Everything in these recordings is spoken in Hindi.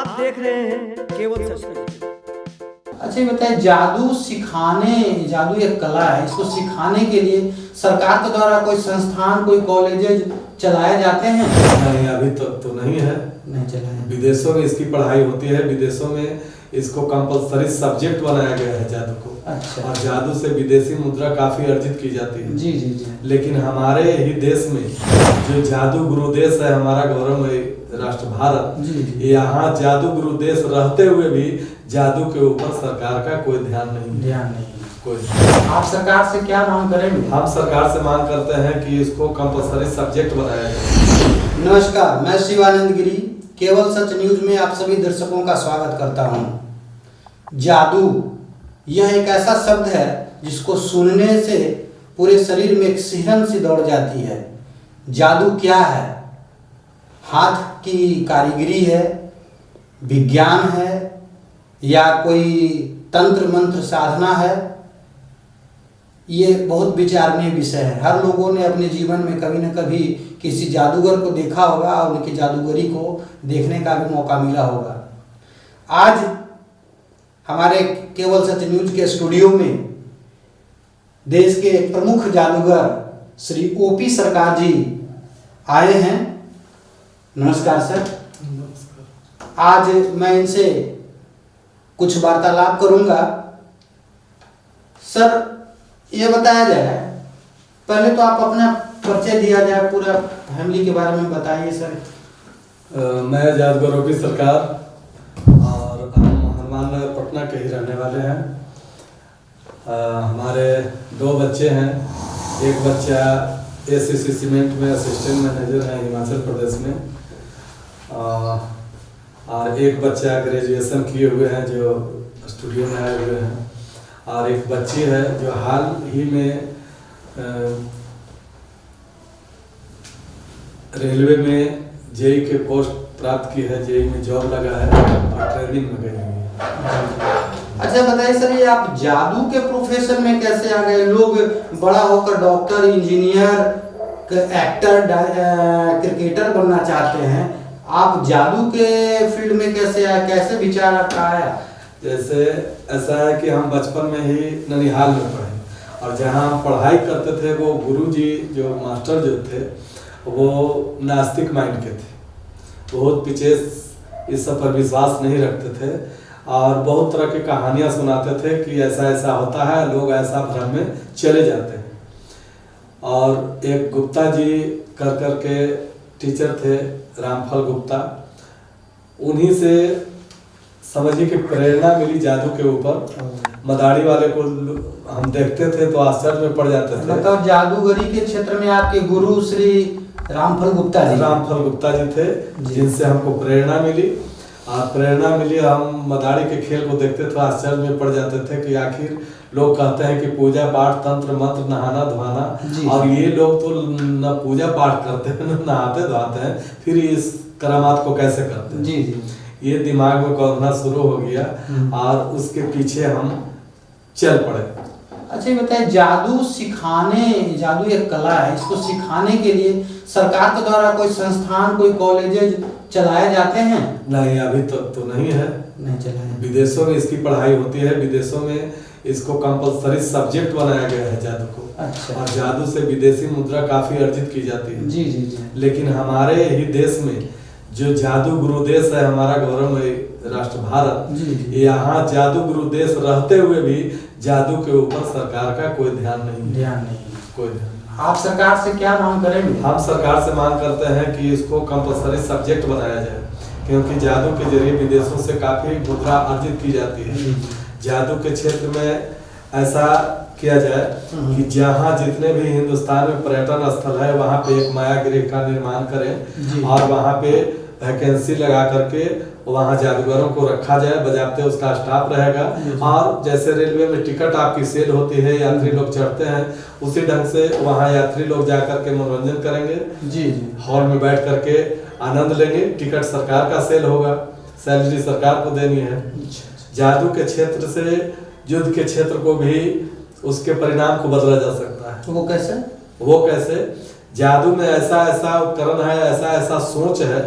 आप देख रहे हैं केवल सच न्यूज। अच्छा ये बताइए, जादू एक कला है, इसको सिखाने के लिए सरकार के द्वारा कोई संस्थान, कोई कॉलेजेज चलाए जाते हैं? नहीं, अभी तक तो नहीं है। नहीं चलाए। विदेशों में इसकी पढ़ाई होती है, विदेशों में इसको कंपलसरी सब्जेक्ट बनाया गया है जादू को। अच्छा। और जादू से विदेशी मुद्रा काफी अर्जित की जाती है। जी जी जी। लेकिन हमारे ही देश में जो जादू गुरु देश है, हमारा गौरवमय राष्ट्र भारत, जी। यहाँ जादू गुरु देश रहते हुए भी जादू के ऊपर सरकार का कोई ध्यान नहीं है। कोई। आप सरकार से क्या मांग करेंगे? हम सरकार से मांग करते हैं कि इसको कंपलसरी सब्जेक्ट बनाया जाए। नमस्कार, मैं शिवानंद गिरी, केवल सच न्यूज में आप सभी दर्शकों का स्वागत करता हूं। जादू यह एक ऐसा शब्द है जिसको सुनने से पूरे शरीर में एक सिहरन सी दौड़ जाती है। जादू क्या है? हाथ की कारीगरी है, विज्ञान है, या कोई तंत्र मंत्र साधना है? ये बहुत विचारणीय विषय है। हर लोगों ने अपने जीवन में कभी न कभी किसी जादूगर को देखा होगा और उनकी जादूगरी को देखने का भी मौका मिला होगा। आज हमारे केवल सच न्यूज के स्टूडियो में देश के प्रमुख जादूगर श्री ओपी सरकार जी आए हैं। नमस्कार सर। नमस्कार। आज मैं इनसे कुछ वार्तालाप करूंगा। सर ये बताया जाए, पहले तो आप अपना परिचय दिया जाए, पूरा फैमिली के बारे में बताइए सर। मैं जादूगर ओपी सरकार और हम हनुमान नगर पटना के ही रहने वाले हैं। हमारे 2 बच्चे हैं। एक बच्चा एसीसी सीमेंट में असिस्टेंट मैनेजर है हिमाचल प्रदेश में, और एक बच्चा ग्रेजुएशन किए हुए हैं जो स्टूडियो में आए हुए हैं, और एक बच्ची है जो हाल ही में रेलवे में जेई के पोस्ट प्राप्त की है, जेई में जॉब लगा है और ट्रेनिंग में गई हुई है। अच्छा बताइए सर, ये आप जादू के प्रोफेशन में कैसे आ गए? लोग बड़ा होकर डॉक्टर, इंजीनियर, एक्टर, क्रिकेटर बनना चाहते हैं, आप जादू के फील्ड में कैसे आए? कैसे विचार आपका आया? जैसे ऐसा है कि हम बचपन में ही ननिहाल में पढ़े, और जहाँ हम पढ़ाई करते थे वो गुरुजी जो मास्टर जो थे वो नास्तिक माइंड के थे, बहुत विशेष इस सब पर विश्वास नहीं रखते थे, और बहुत तरह की कहानियाँ सुनाते थे कि ऐसा ऐसा होता है, लोग ऐसा भ्रम में चले जाते हैं। और एक गुप्ता जी कर के टीचर थे, रामफल गुप्ता, उन्हीं से समझिए कि प्रेरणा मिली जादू के ऊपर। मदारी वाले को हम देखते थे तो आश्चर्य में पड़ जाते थे। मतलब जादूगरी के क्षेत्र में आपके गुरु श्री रामफल गुप्ता जी थे, जिनसे हमको प्रेरणा मिली। और प्रेरणा मिली, हम मदारी के खेल को देखते थे, आश्चर्य में पड़ जाते थे कि आखिर लोग कहते हैं कि पूजा पाठ, तंत्र मंत्र, नहाना धोना, और ये लोग तो न पूजा पाठ करते हैं न नहाते धोते हैं, फिर इस करामात को कैसे करते हैं? जी जी। ये दिमाग में कौंधना शुरू हो गया और उसके पीछे हम चल पड़े। अच्छा ये बताइए, जादू एक कला है, इसको सिखाने के लिए सरकार के द्वारा कोई संस्थान, कोई कॉलेजेज चलाए जाते हैं? नहीं, अभी तक तो नहीं है। नहीं चलाए। विदेशों में इसकी पढ़ाई होती है, विदेशों में इसको कंपलसरी सब्जेक्ट बनाया गया है जादू को। अच्छा। और जादू से विदेशी मुद्रा काफी अर्जित की जाती है। जी जी जी। लेकिन हमारे ही देश में जो जादू गुरु देश है, हमारा गौरवमय राष्ट्र भारत, यहाँ जादू गुरु देश रहते हुए भी जादू के ऊपर सरकार का कोई ध्यान नहीं है। कोई ध्यान। आप सरकार से क्या मांग करेंगे? हम सरकार से मांग करते हैं कि इसको कंपलसरी सब्जेक्ट बनाया जाए, क्योंकि जादू के जरिए विदेशों से काफी मुद्रा अर्जित की जाती है। जादू के क्षेत्र में ऐसा किया जाए कि जहाँ जितने भी हिंदुस्तान में पर्यटन स्थल है वहाँ पे एक माया गृह का निर्माण करें, और वहाँ पे वैकेंसी लगा करके वहाँ जादूगरों को रखा जाए, बजाते उसका स्टाफ रहेगा। और जैसे रेलवे में टिकट आपकी सेल होती है, यात्री लोग चढ़ते हैं, उसी ढंग से वहाँ यात्री लोग जा करके मनोरंजन करेंगे। जी। हॉल में बैठ करके आनंद लेंगे। टिकट सरकार का सेल होगा, सैलरी सरकार को देनी है। जादू के क्षेत्र से युद्ध के क्षेत्र को भी उसके परिणाम को बदला जा सकता है। वो कैसे? जादू में ऐसा ऐसा उपकरण है, ऐसा ऐसा सोच है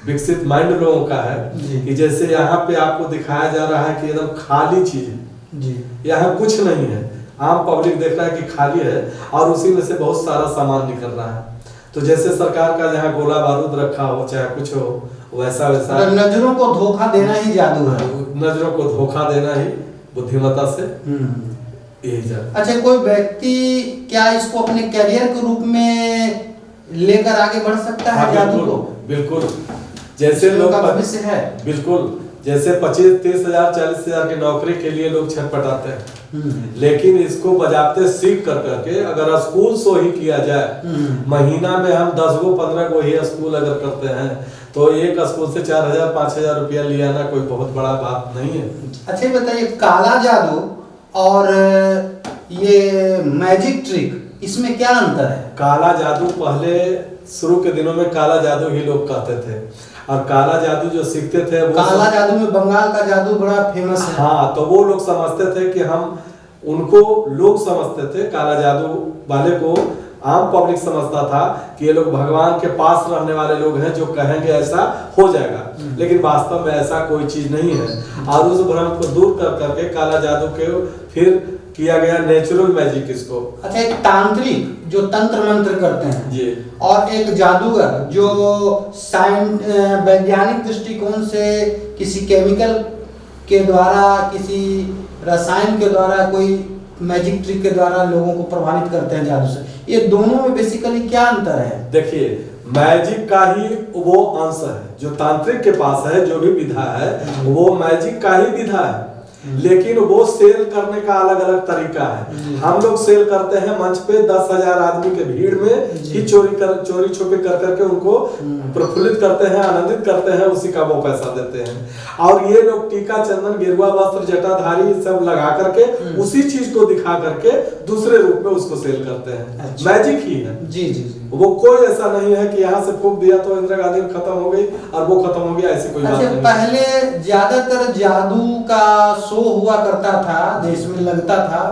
विकसित माइंड लोगों का है जी। कि जैसे यहाँ पे आपको दिखाया जा रहा है कि एकदम खाली चीज है, जी यहाँ कुछ नहीं है, आम पब्लिक देख रहा है कि खाली है और उसी में से बहुत सारा सामान निकल रहा है। तो जैसे सरकार का जहाँ गोला बारूद रखा हो चाहे कुछ हो, वैसा वैसा नजरों को धोखा देना ही जादू है। नजरों को धोखा देना ही बुद्धिमत्ता से यही जादू। अच्छा, कोई व्यक्ति क्या इसको अपने करियर के रूप में लेकर आगे बढ़ सकता है हाँ, जादू बिल्कुल, को? बिल्कुल। जैसे लोग का भविष्य है। बिल्कुल, जैसे 25-30 हजार 40 हजार की नौकरी के लिए लोग छटपटाते हैं, लेकिन इसको बजाते सीख कर करके अगर स्कूल सो ही किया जाए, महीना में हम 10 गो 15 गो ही स्कूल अगर करते हैं तो एक स्कूल से 4000-5000 रुपया लिया ना कोई बहुत बड़ा बात नहीं है। अच्छा बताइए, काला जादू और ये मैजिक ट्रिक, इसमें क्या अंतर है? काला जादू पहले शुरू के दिनों में काला जादू ही लोग कहते थे, और काला जादू जो सीखते थे वो काला जादू में बंगाल का जादू बड़ा फेमस है। हाँ, तो वो लोग समझते थे कि हम उनको लोग समझते थे, काला जादू वाले को आम पब्लिक समझता था कि ये लोग भगवान के पास रहने वाले लोग हैं जो कहेंगे ऐसा हो जाएगा, लेकिन वास्तव में ऐसा कोई चीज नहीं है। और उस भ्रम को दूर कर करके काला जादू के फिर किया गया नेचुरल मैजिक इसको। अच्छा, एक तांत्रिक जो तंत्र मंत्र करते हैं जी, और एक जादूगर जो वैज्ञानिक दृष्टिकोण से किसी केमिकल के द्वारा, किसी रसायन के द्वारा, कोई मैजिक ट्रिक के द्वारा लोगों को प्रभावित करते हैं जादू से, ये दोनों में बेसिकली क्या अंतर है? देखिए, मैजिक का ही वो अंश है जो तांत्रिक के पास है, जो भी विधा है वो मैजिक का ही विधा है, लेकिन वो सेल करने का अलग अलग तरीका है। हम लोग सेल करते हैं मंच पे 10,000 आदमी के भीड़ में ही चोरी छुपे कर करके उनको प्रफुल्लित करते हैं, आनंदित करते हैं, उसी का वो पैसा देते हैं। और ये लोग टीका चंदन गेरुआ वस्त्र जटाधारी सब लगा करके उसी चीज को दिखा करके दूसरे रूप में उसको सेल करते हैं। अच्छा। मैजिक ही है जी जी जी। वो, कोई ऐसा नहीं है कि यहाँ से फूंक दिया तो इंदिरा गांधी खत्म हो गई और वो खत्म हो गया, ऐसी कोई बात अच्छा, नहीं। पहले ज्यादातर जादू का शो हुआ करता था, देश में लगता था,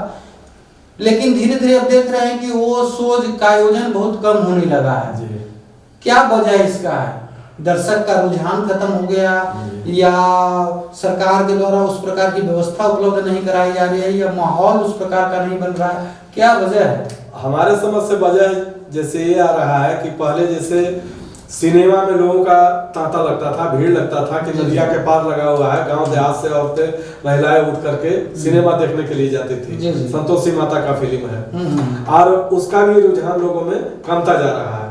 लेकिन धीरे धीरे अब देख रहे हैं कि वो शो का आयोजन बहुत कम होने लगा है। जी। क्या वजह इसका है? दर्शक का रुझान खत्म हो गया, या सरकार के द्वारा उस प्रकार की व्यवस्था उपलब्ध नहीं कराई जा रही है, या माहौल उस प्रकार का नहीं बन रहा है? क्या वजह है? हमारे समझ से वजह जैसे ये आ रहा है कि पहले जैसे सिनेमा में लोगों का तांता लगता था, भीड़ लगता था कि नदिया के पार लगा हुआ है, गांव देहात से औरतें महिलाएं उठ करके सिनेमा देखने के लिए जाती थी। संतोषी माता का फिल्म है, और उसका भी रुझान लोगों में कमता जा रहा है,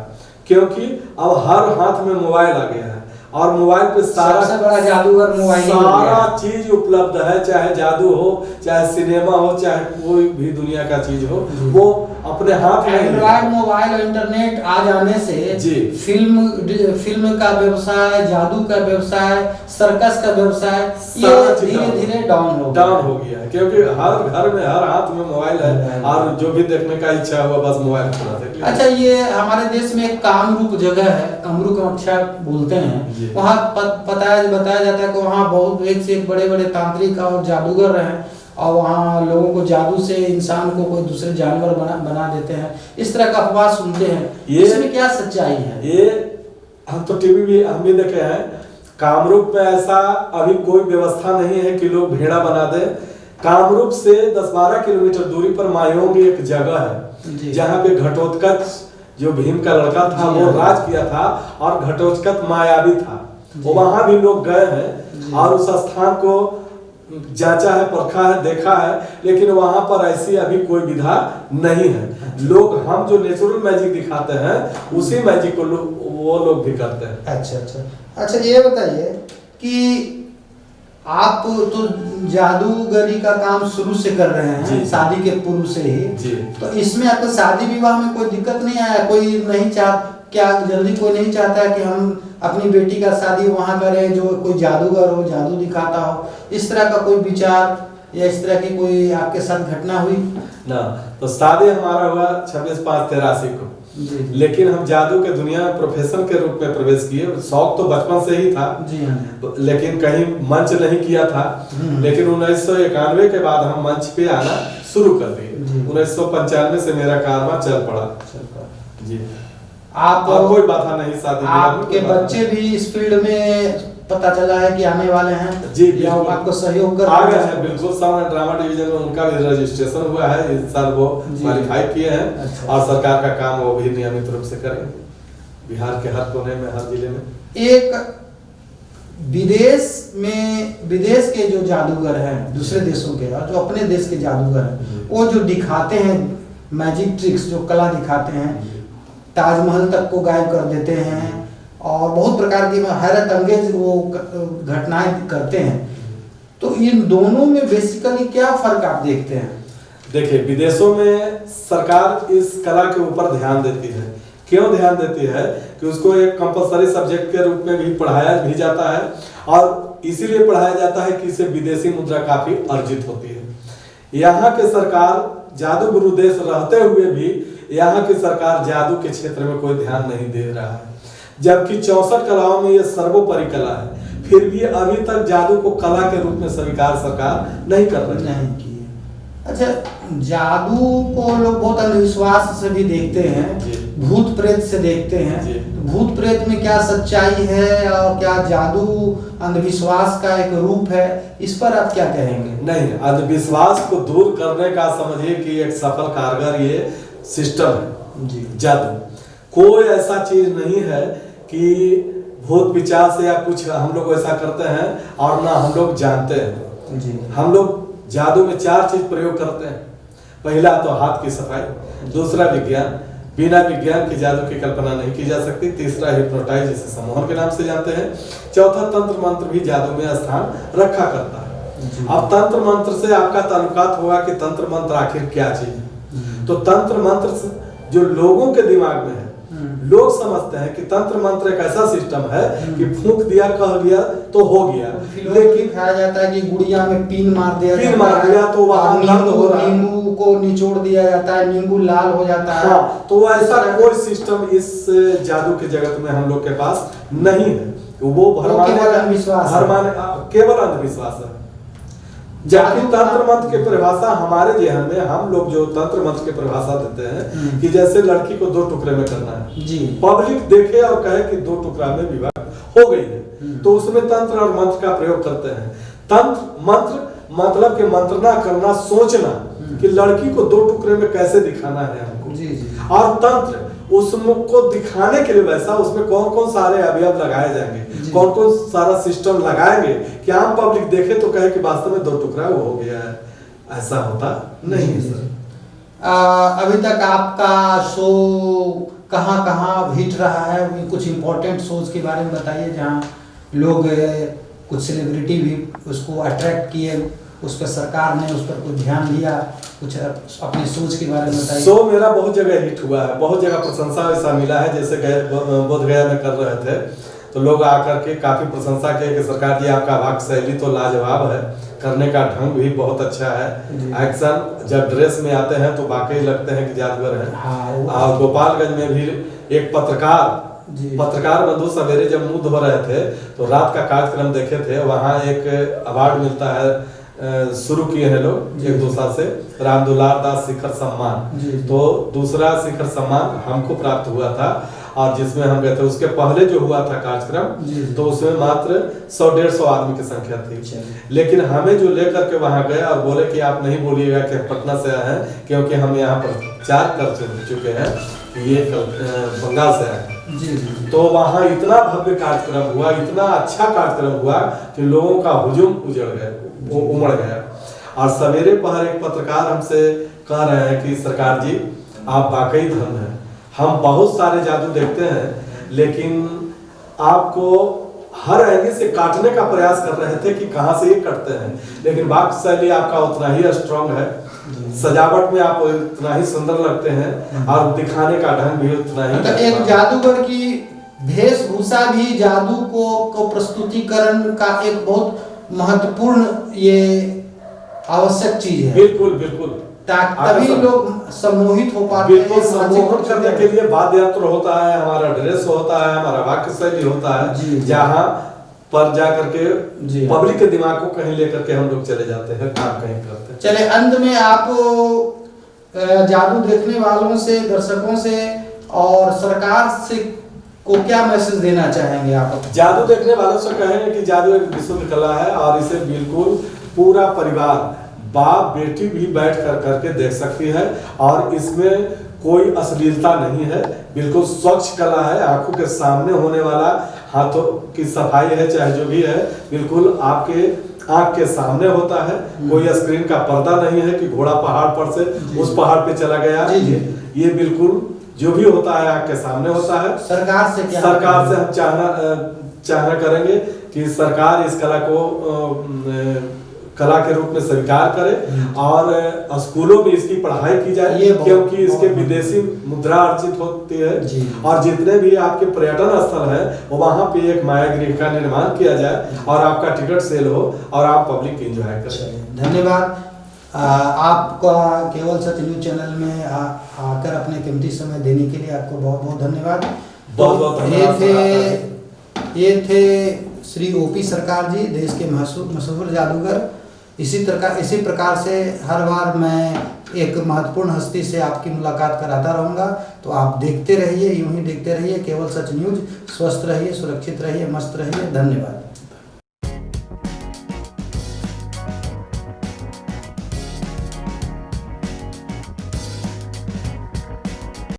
क्योंकि अब हर हाथ में मोबाइल आ गया है और मोबाइल पे सबसे बड़ा जादूगर मोबाइल, सारा चीज उपलब्ध है, चाहे जादू हो, चाहे सिनेमा हो, चाहे कोई भी दुनिया का चीज हो, वो अपने हाथ में। एंड्रॉइड मोबाइल और इंटरनेट आ जाने से जी, फिल्म का व्यवसाय, जादू का व्यवसाय, सर्कस का व्यवसाय, ये धीरे धीरे डाउन हो गया है, क्योंकि हर घर में हर हाथ में मोबाइल है और जो भी देखने का इच्छा हुआ बस मोबाइल खुला देख लिया। अच्छा, ये हमारे देश में एक कामरूप जगह है, कामरूप कामाख्या बोलते हैं, वहाँ बताया जाता है कि वहाँ बहुत एक से एक बड़े बड़े तांत्रिक और जादूगर हैं, और वहाँ लोगों को जादू से इंसान को कोई दूसरे जानवर बना देते हैं, इस तरह का अफवाह सुनते हैं। इसमें क्या सच्चाई है? ये हम तो टीवी भी हम भी देखे हैं, कामरूप में ऐसा अभी कोई व्यवस्था नहीं है कि लोग भेड़ा बना दे। कामरूप से 10-12 किलोमीटर दूरी पर मायोंग एक जगह है जहाँ पे घटोत्कच जो भीम का लड़का था वो राज किया था, और घटोत्कच मायावी था, वो वहां भी लोग गए हैं और उस स्थान को जांचा है, परखा है, देखा है, लेकिन वहां पर ऐसी अभी कोई विधा नहीं है। लोग हम जो नेचुरल मैजिक दिखाते हैं उसी मैजिक को वो लोग भी करते हैं। अच्छा, ये बताइए कि आप तो जादूगरी का काम शुरू से कर रहे हैं, शादी के पूर्व से ही जी। तो इसमें आपको शादी विवाह में कोई दिक्कत नहीं आया? कोई नहीं क्या जल्दी कोई नहीं चाहता कि हम अपनी बेटी का शादी वहाँ करें जो कोई जादूगर हो, जादू दिखाता हो, इस तरह का कोई विचार या इस तरह की कोई आपके साथ घटना हुई? ना, तो शादी हमारा हुआ 26/5/83 को, लेकिन हम जादू के दुनिया में प्रोफेशन के रूप में प्रवेश किए। शौक तो बचपन से ही था जी हाँ, लेकिन कहीं मंच नहीं किया था, लेकिन 1991 के बाद हम मंच पे आना शुरू कर दिए। 1995 से मेरा कारवां चल पड़ा जी। आप कोई बाधा नहीं शादी आपके बच्चे भी इस फील्ड में पता चला है कि आने वाले हैं जी, या वो आपको सहयोग कर आ गए हैं। बिल्कुल साउंड एंड ड्रामा डिवीजन में उनका भी रजिस्ट्रेशन हुआ है, इस साल वो क्वालिफाई किए हैं। अच्छा। और सरकार का काम वो भी नियमित रूप से करेंगे बिहार के हर कोने में, हर जिले में। एक विदेश के जो जादूगर हैं दूसरे देशों के और जो अपने देश के जादूगर हैं, वो जो दिखाते हैं मैजिक ट्रिक्स, जो कला दिखाते हैं, ताजमहल तक को गायब कर देते हैं और बहुत प्रकार की हैरत अंगेज वो घटनाएं करते हैं, तो इन दोनों में बेसिकली क्या फर्क आप देखते हैं? देखिए, विदेशों में सरकार इस कला के ऊपर ध्यान देती है। क्यों ध्यान देती है कि उसको एक कंपलसरी सब्जेक्ट के रूप में भी पढ़ाया भी जाता है और इसीलिए पढ़ाया जाता है कि इससे विदेशी मुद्रा काफी अर्जित होती है। यहाँ के सरकार जादू गुरु देश रहते हुए भी यहाँ की सरकार जादू के क्षेत्र में कोई ध्यान नहीं दे रहा है, जबकि 64 कलाओं में यह सर्वोपरि कला है, फिर भी अभी तक जादू को कला के रूप में स्वीकार सरकार नहीं कर रही है। अच्छा, जादू को लोग बहुत अंधविश्वास से भी देखते हैं, भूत प्रेत से देखते हैं, तो भूत प्रेत में क्या सच्चाई है और क्या जादू अंधविश्वास का एक रूप है, इस पर आप क्या कहेंगे? नहीं, अंधविश्वास को दूर करने का समझिए कि एक सफल कारगर ये सिस्टम है जादू। कोई ऐसा चीज नहीं है कि भूत पिशाच या कुछ हम लोग ऐसा करते हैं और ना हम लोग जानते हैं। हम लोग जादू में 4 चीज प्रयोग करते हैं। पहला तो हाथ की सफाई, दूसरा विज्ञान, बिना विज्ञान के जादू की कल्पना नहीं की जा सकती, तीसरा हिप्नोटाइज जिसे सम्मोहन के नाम से जानते हैं, चौथा तंत्र मंत्र भी जादू में स्थान रखा करता है। अब तंत्र मंत्र से आपका ताल्लुकात होगा कि तंत्र मंत्र आखिर क्या चीज है। तो तंत्र मंत्र जो लोगों के दिमाग में है, लोग समझते हैं कि तंत्र मंत्र एक ऐसा सिस्टम है कि फूंक दिया, कह दिया तो हो गया, लेकिन खाया जाता है कि गुड़िया में पिन मार दिया तो वहां दर्द हो रहा है, नींबू को निचोड़ दिया जाता है, नींबू लाल हो जाता है। हाँ, तो ऐसा कोई सिस्टम इस जादू के जगत में हम लोग के पास नहीं है। वो केवल अंधविश्वास है। जबकि तंत्र मंत्र की परिभाषा हमारे जहन में, हम लोग जो तंत्र मंत्र की परिभाषा देते हैं कि जैसे लड़की को 2 टुकड़े में करना है जी, पब्लिक देखे और कहे कि 2 टुकड़ा में विवाह हो गई है, तो उसमें तंत्र और मंत्र का प्रयोग करते हैं। तंत्र मंत्र मतलब कि मंत्रणा करना, सोचना कि लड़की को 2 टुकड़े में कैसे दिखाना है हमको जी। और तंत्र उसको दिखाने के लिए वैसा उसमें कौन कौन सारे अवयव लगाए जाएंगे, कौन कौन सारा सिस्टम लगाएंगे कि आम पब्लिक देखे तो कहे कि वास्तव में 2 टुकड़ा वो हो गया है। ऐसा होता नहीं है सर। अभी तक आपका शो कहाँ हिट रहा है? कुछ इम्पोर्टेंट शोज के बारे में बताइए जहाँ लोग, कुछ सेलिब्रिटी भी उसको अट्रैक्ट किए, उस पर सरकार ने उस पर कुछ ध्यान दिया, कुछ अपनी सोच के बारे में बताइए। शो मेरा बहुत जगह हिट हुआ है, बहुत जगह प्रशंसा ऐसा मिला है। जैसे बोध गया में कर रहे थे तो लोग आकर के काफी प्रशंसा किए कि सरकार जी आपका वाक शैली तो लाजवाब है, करने का ढंग भी बहुत अच्छा है, एक्शन जब ड्रेस में आते हैं तो वाकई लगते हैं कि जादूगर है। और गोपालगंज में भी एक पत्रकार बंधु सवेरे जब मुंह धो रहे थे तो रात का कार्यक्रम देखे थे, वहाँ एक अवार्ड मिलता है, शुरू किए हैं लोग 1-2 साल से, रामदुलार दास शिखर सम्मान। तो दूसरा शिखर सम्मान हमको प्राप्त हुआ था और जिसमें हम गए थे, उसके पहले जो हुआ था कार्यक्रम तो उसमें मात्र 100-150 आदमी की संख्या थी। लेकिन हमें जो लेकर के वहां गए और बोले कि आप नहीं बोलिएगा कि पटना से आए हैं, क्योंकि हम यहाँ पर प्रचार कर चुके हैं, ये बंगाल से आए। तो वहाँ इतना भव्य कार्यक्रम हुआ, इतना अच्छा कार्यक्रम हुआ कि लोगों का हुजूम उमड़ गया। और सवेरे पहर एक पत्रकार हमसे कह रहे हैं कि सरकार जी आप वाकई धन है, हम बहुत सारे जादू देखते हैं लेकिन आपको हर एंगल से काटने का प्रयास कर रहे थे कि कहां से ये कटते हैं, लेकिन वाक शैली आपका उतना ही स्ट्रांग है, सजावट में आप उतना ही सुंदर लगते हैं और दिखाने का ढंग भी उतना ही। तो एक जादूगर की वेशभूषा भी जादू को प्रस्तुतिकरण का एक बहुत महत्वपूर्ण ये आवश्यक चीज है। बिल्कुल बिल्कुल, तभी लोग सम्मोहित हो पाते हैं। बिल्कुल, सम्मोहन करने के लिए वाद्य यंत्र होता है, हमारा ड्रेस होता है, हमारा वाक्य शैली होता है, जहाँ पर जा करके पब्लिक के दिमाग को कहीं लेकर के हम लोग चले जाते हैं, काम कहीं करते हैं। चले अंत में आप जादू देखने वालों से, दर्शकों से और सरकार से को क्या मैसेज देना चाहेंगे आप? जादू देखने वालों से कहें कि जादू एक विशुद्ध कला है और इसे बिल्कुल पूरा परिवार, बाप बेटी भी बैठ कर करके देख सकती है और इसमें कोई अश्लीलता नहीं है, बिल्कुल स्वच्छ कला है। आंखों के सामने होने वाला, हाथों की सफाई है, चाहे जो भी है, बिल्कुल आपके आंख के सामने होता है। कोई स्क्रीन का पर्दा नहीं है कि घोड़ा पहाड़ पर से उस पहाड़ पे चला गया। ये बिल्कुल जो भी होता है आंख के सामने होता है। सरकार से क्या? सरकार से हम चाहना करेंगे कि सरकार इस कला को कला के रूप में स्वीकार करे और स्कूलों में इसकी पढ़ाई की जाए, क्योंकि इसके विदेशी मुद्रा अर्जित होती है। और जितने भी आपके पर्यटन स्थल है वहां पे एक माया गृह का निर्माण किया जाए और आपका टिकट सेल हो और आप पब्लिक एंजॉय करें। धन्यवाद आपका केवल सच न्यूज चैनल में आकर अपने कीमती समय देने के लिए आपको बहुत बहुत धन्यवाद। बहुत धन्यवाद। ये थे श्री ओपी सरकार जी, देश के मशहूर जादूगर। इसी प्रकार से हर बार मैं एक महत्वपूर्ण हस्ती से आपकी मुलाकात कराता रहूँगा। तो आप देखते रहिए, यूं ही देखते रहिए केवल सच न्यूज। स्वस्थ रहिए, सुरक्षित रहिए, मस्त रहिए। धन्यवाद।